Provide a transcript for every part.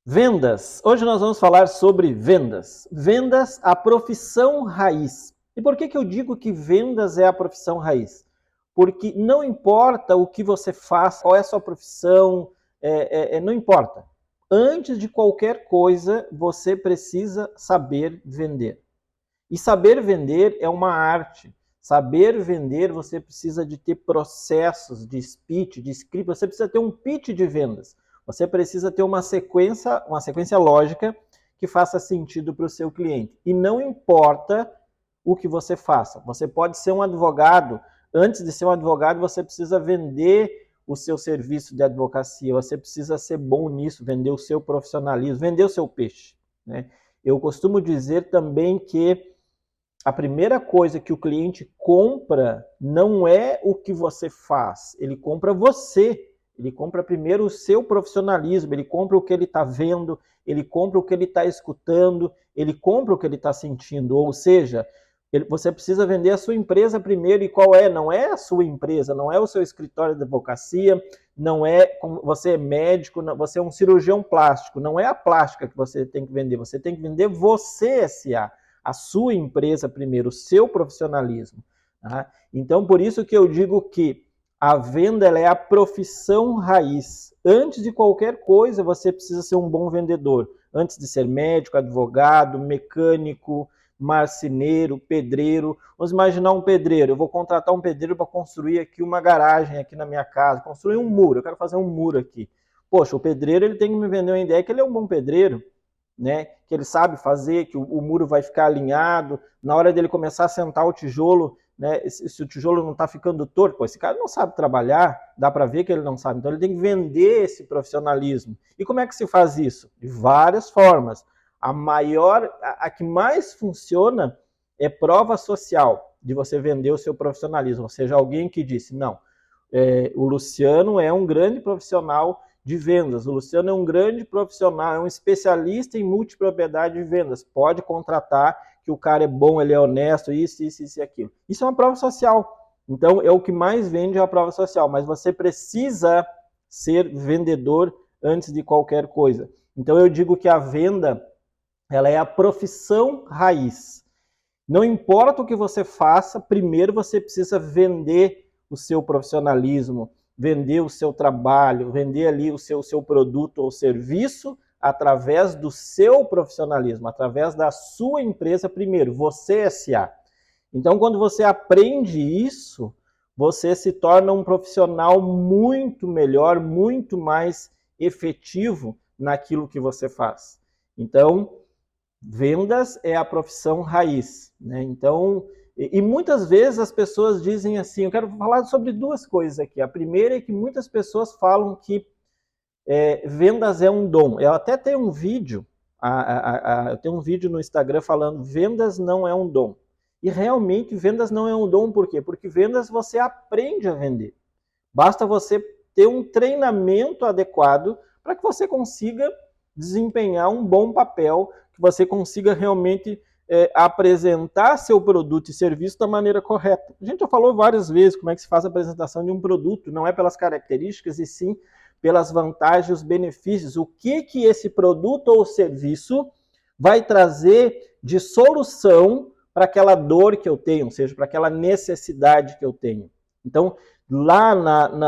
Vendas. Hoje nós vamos falar sobre vendas. Vendas, a profissão raiz. E por que eu digo que vendas é a profissão raiz? Porque não importa o que você faz, qual é a sua profissão, não importa. Antes de qualquer coisa, você precisa saber vender. E saber vender é uma arte. Saber vender, você precisa de ter processos de speech, de script, você precisa ter um pitch de vendas. Você precisa ter uma sequência lógica que faça sentido para o seu cliente. E não importa o que você faça. Você pode ser um advogado. Antes de ser um advogado, você precisa vender o seu serviço de advocacia. Você precisa ser bom nisso, vender o seu profissionalismo, vender o seu peixe, né? Eu costumo dizer também que a primeira coisa que o cliente compra não é o que você faz, ele compra você. Ele compra primeiro o seu profissionalismo, ele compra o que ele está vendo, ele compra o que ele está escutando, ele compra o que ele está sentindo. Ou seja, você precisa vender a sua empresa primeiro. E qual é? Não é a sua empresa, não é o seu escritório de advocacia, não é você é médico, você é um cirurgião plástico, não é a plástica que você tem que vender, você tem que vender você, S.A., a sua empresa primeiro, o seu profissionalismo. Tá? Então, por isso que eu digo que a venda ela é a profissão raiz. Antes de qualquer coisa, você precisa ser um bom vendedor. Antes de ser médico, advogado, mecânico, marceneiro, pedreiro. Vamos imaginar um pedreiro. Eu vou contratar um pedreiro para construir aqui uma garagem aqui na minha casa, construir um muro. Eu quero fazer um muro aqui. Poxa, o pedreiro ele tem que me vender uma ideia que ele é um bom pedreiro, né? Que ele sabe fazer, que o muro vai ficar alinhado. Na hora dele começar a sentar o tijolo, né? Se o tijolo não está ficando torto, pô, esse cara não sabe trabalhar, dá para ver que ele não sabe. Então ele tem que vender esse profissionalismo. E como é que se faz isso? De várias formas. A que mais funciona é prova social de você vender o seu profissionalismo. Ou seja, alguém que disse, não, o Luciano é um grande profissional de vendas. O Luciano é um grande profissional, é um especialista em multipropriedade de vendas. Pode contratar, que o cara é bom, ele é honesto, isso e aquilo. Isso é uma prova social. Então, é o que mais vende é a prova social, mas você precisa ser vendedor antes de qualquer coisa. Então, eu digo que a venda, ela é a profissão raiz. Não importa o que você faça, primeiro você precisa vender o seu profissionalismo, vender o seu trabalho, vender ali o seu produto ou serviço através do seu profissionalismo, através da sua empresa primeiro, você S.A. Então, quando você aprende isso, você se torna um profissional muito melhor, muito mais efetivo naquilo que você faz. Então, vendas é a profissão raiz, né? Então, e muitas vezes as pessoas dizem assim, eu quero falar sobre duas coisas aqui. A primeira é que muitas pessoas falam que vendas é um dom. Eu até tenho um vídeo, eu tenho um vídeo no Instagram falando vendas não é um dom. E realmente vendas não é um dom, por quê? Porque vendas você aprende a vender. Basta você ter um treinamento adequado para que você consiga desempenhar um bom papel, que você consiga realmente apresentar seu produto e serviço da maneira correta. A gente já falou várias vezes como é que se faz a apresentação de um produto, não é pelas características e sim pelas vantagens e os benefícios. O que esse produto ou serviço vai trazer de solução para aquela dor que eu tenho, ou seja, para aquela necessidade que eu tenho. Então, lá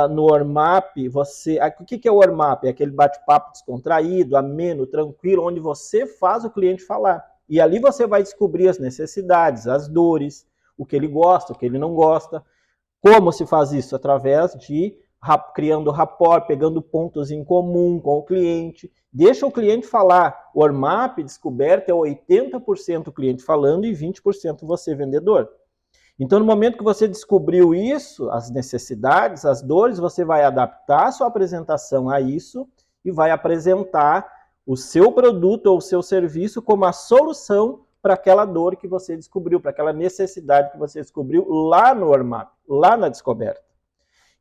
no Ormap, o que é o Ormap? É aquele bate-papo descontraído, ameno, tranquilo, onde você faz o cliente falar. E ali você vai descobrir as necessidades, as dores, o que ele gosta, o que ele não gosta. Como se faz isso? Através de criando rapport, pegando pontos em comum com o cliente. Deixa o cliente falar. O Ormap descoberto é 80% o cliente falando e 20% você vendedor. Então, no momento que você descobriu isso, as necessidades, as dores, você vai adaptar a sua apresentação a isso e vai apresentar o seu produto ou o seu serviço como a solução para aquela dor que você descobriu, para aquela necessidade que você descobriu lá no Ormap, lá na descoberta.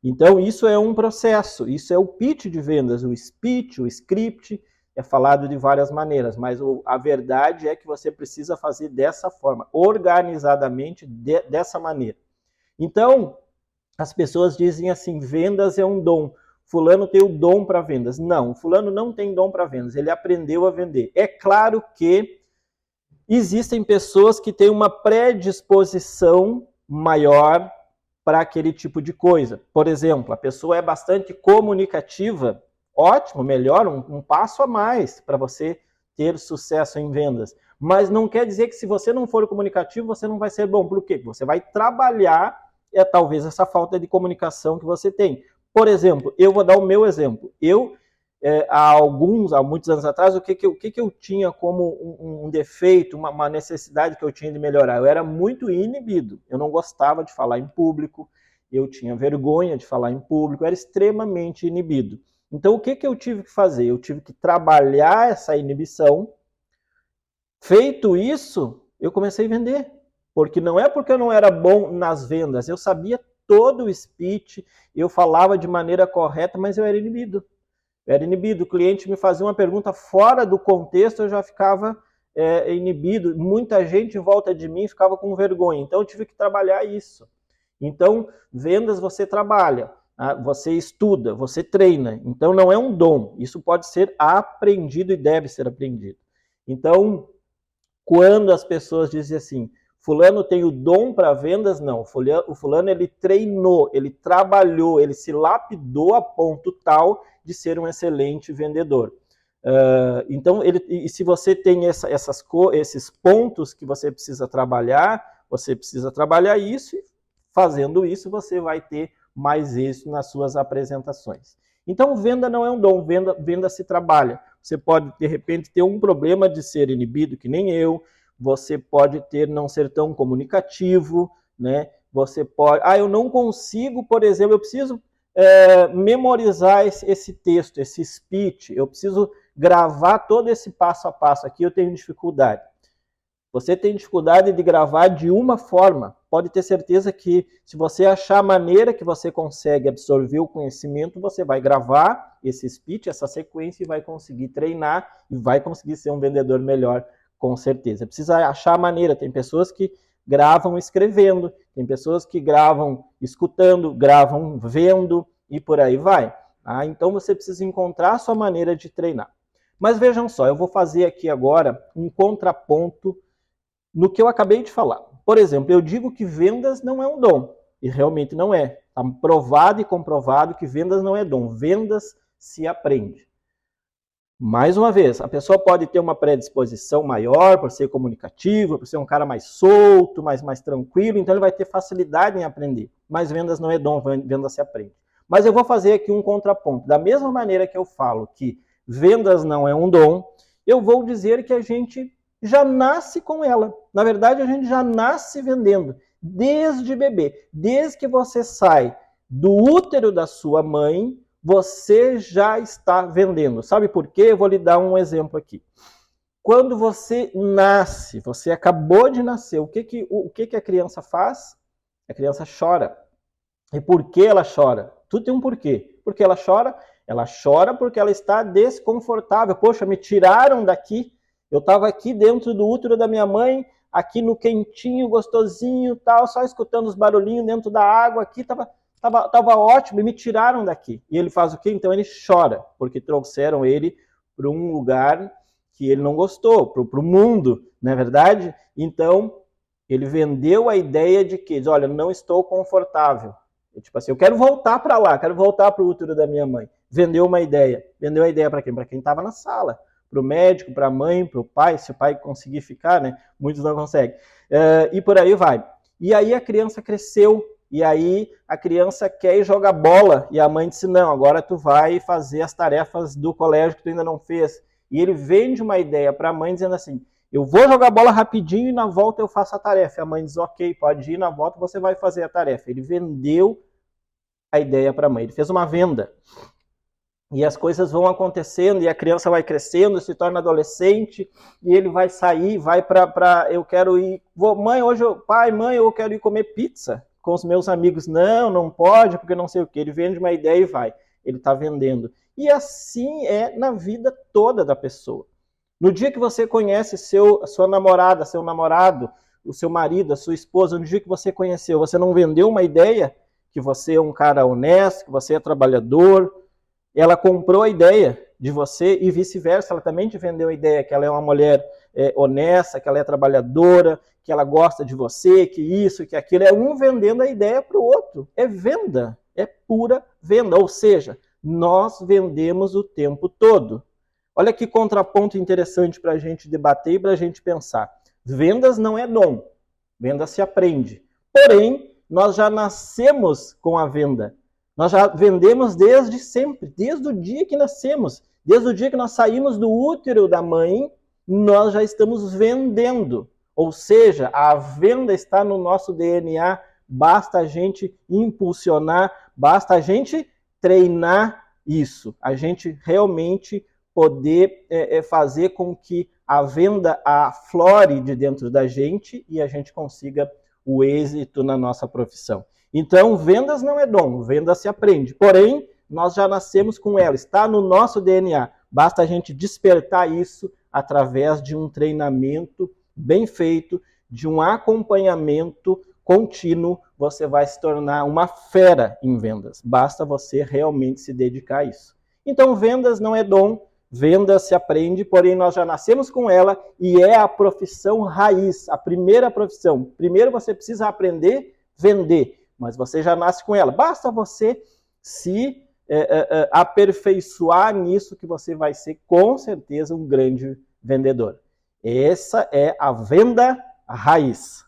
Então, isso é um processo, isso é o pitch de vendas, o speech, o script, é falado de várias maneiras, mas a verdade é que você precisa fazer dessa forma, organizadamente, dessa maneira. Então, as pessoas dizem assim, vendas é um dom. fulano tem o dom para vendas. Não, fulano não tem dom para vendas, ele aprendeu a vender. É claro que existem pessoas que têm uma predisposição maior para aquele tipo de coisa. Por exemplo, a pessoa é bastante comunicativa, ótimo, melhor, um passo a mais para você ter sucesso em vendas. Mas não quer dizer que se você não for comunicativo, você não vai ser bom. Por quê? Você vai trabalhar talvez essa falta de comunicação que você tem. Por exemplo, eu vou dar o meu exemplo. Eu, há muitos anos atrás, o que eu tinha como um defeito, uma necessidade que eu tinha de melhorar? Eu era muito inibido. Eu não gostava de falar em público, eu tinha vergonha de falar em público, eu era extremamente inibido. Então, o que eu tive que fazer? Eu tive que trabalhar essa inibição. Feito isso, eu comecei a vender. Porque não é porque eu não era bom nas vendas, eu sabia todo o speech, eu falava de maneira correta, mas eu era inibido. O cliente me fazia uma pergunta fora do contexto, eu já ficava inibido. Muita gente em volta de mim ficava com vergonha. Então eu tive que trabalhar isso. Então, vendas você trabalha, você estuda, você treina. Então não é um dom, isso pode ser aprendido e deve ser aprendido. Então, quando as pessoas dizem assim, fulano tem o dom para vendas, não. O fulano ele treinou, ele trabalhou, ele se lapidou a ponto tal de ser um excelente vendedor. Então, e se você tem esses pontos que você precisa trabalhar isso, e fazendo isso você vai ter mais êxito nas suas apresentações. Então, venda não é um dom, venda se trabalha. Você pode, de repente, ter um problema de ser inibido, que nem eu. Você pode não ser tão comunicativo, né? Você pode... eu não consigo, por exemplo, eu preciso memorizar esse texto, esse speech. Eu preciso gravar todo esse passo a passo aqui, eu tenho dificuldade. Você tem dificuldade de gravar de uma forma. Pode ter certeza que se você achar a maneira que você consegue absorver o conhecimento, você vai gravar esse speech, essa sequência e vai conseguir treinar e vai conseguir ser um vendedor melhor, com certeza. Precisa achar a maneira. Tem pessoas que gravam escrevendo, tem pessoas que gravam escutando, gravam vendo e por aí vai. Então você precisa encontrar a sua maneira de treinar. Mas vejam só, eu vou fazer aqui agora um contraponto no que eu acabei de falar. Por exemplo, eu digo que vendas não é um dom, e realmente não é. Está provado e comprovado que vendas não é dom, vendas se aprende. Mais uma vez, a pessoa pode ter uma predisposição maior por ser comunicativo, por ser um cara mais solto, mais tranquilo, então ele vai ter facilidade em aprender. Mas vendas não é dom, vendas se aprende. Mas eu vou fazer aqui um contraponto. Da mesma maneira que eu falo que vendas não é um dom, eu vou dizer que a gente já nasce com ela. Na verdade, a gente já nasce vendendo, desde bebê. Desde que você sai do útero da sua mãe, você já está vendendo. Sabe por quê? Eu vou lhe dar um exemplo aqui. Quando você nasce, você acabou de nascer, o que a criança faz? A criança chora. E por que ela chora? Tudo tem um porquê. Por que ela chora? Ela chora porque ela está desconfortável. Poxa, me tiraram daqui. Eu estava aqui dentro do útero da minha mãe, aqui no quentinho, gostosinho, tal, só escutando os barulhinhos dentro da água aqui, estava ótimo, e me tiraram daqui. E ele faz o quê? Então ele chora, porque trouxeram ele para um lugar que ele não gostou, para o mundo, não é verdade? Então, ele vendeu a ideia de que, olha, não estou confortável. Tipo assim, eu quero voltar para lá, quero voltar para o útero da minha mãe. Vendeu uma ideia. Vendeu a ideia para quem? Para quem estava na sala. Para o médico, para a mãe, para o pai, se o pai conseguir ficar, né? Muitos não conseguem. E por aí vai. E aí a criança cresceu, e aí a criança quer ir jogar bola, e a mãe disse, não, agora tu vai fazer as tarefas do colégio que tu ainda não fez. E ele vende uma ideia para a mãe dizendo assim, eu vou jogar bola rapidinho e na volta eu faço a tarefa. E a mãe diz, ok, pode ir, na volta você vai fazer a tarefa. Ele vendeu a ideia para a mãe, ele fez uma venda. E as coisas vão acontecendo, e a criança vai crescendo, se torna adolescente, e ele vai sair, vai para eu quero ir, mãe, pai, mãe, eu quero ir comer pizza com os meus amigos. Não, não pode, porque não sei o que. Ele vende uma ideia e vai. Ele está vendendo. E assim é na vida toda da pessoa. No dia que você conhece a sua namorada, seu namorado, o seu marido, a sua esposa, no dia que você conheceu, você não vendeu uma ideia que você é um cara honesto, que você é trabalhador, ela comprou a ideia de você e vice-versa, ela também te vendeu a ideia que ela é uma mulher honesta, que ela é trabalhadora, que ela gosta de você, que isso, que aquilo. É um vendendo a ideia para o outro. É venda, é pura venda. Ou seja, nós vendemos o tempo todo. Olha que contraponto interessante para a gente debater e para a gente pensar. Vendas não é dom, venda se aprende. Porém, nós já nascemos com a venda. Nós já vendemos desde sempre, desde o dia que nascemos, desde o dia que nós saímos do útero da mãe, nós já estamos vendendo. Ou seja, a venda está no nosso DNA, basta a gente impulsionar, basta a gente treinar isso, a gente realmente poder fazer com que a venda aflore de dentro da gente e a gente consiga o êxito na nossa profissão. Então, vendas não é dom, vendas se aprende. Porém, nós já nascemos com ela, está no nosso DNA. Basta a gente despertar isso através de um treinamento bem feito, de um acompanhamento contínuo, você vai se tornar uma fera em vendas. Basta você realmente se dedicar a isso. Então, vendas não é dom, vendas se aprende, porém nós já nascemos com ela e é a profissão raiz, a primeira profissão. Primeiro você precisa aprender a vender, mas você já nasce com ela. Basta você se aperfeiçoar nisso que você vai ser, com certeza, um grande vendedor. Essa é a venda raiz.